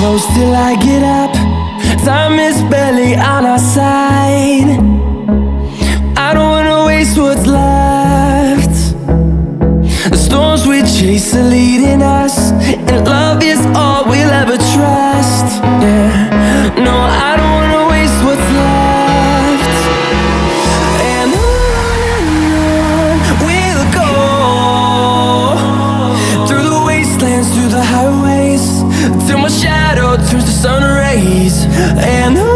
close till I get up. Time is barely on our side. I don't wanna waste what's left. The storms we chase are leading us, and love is all we'll ever trust. Yeah, no, I don't wanna waste what's left. And on we'll go, through the wastelands, through the highways, till my shadow turns to sun rays. And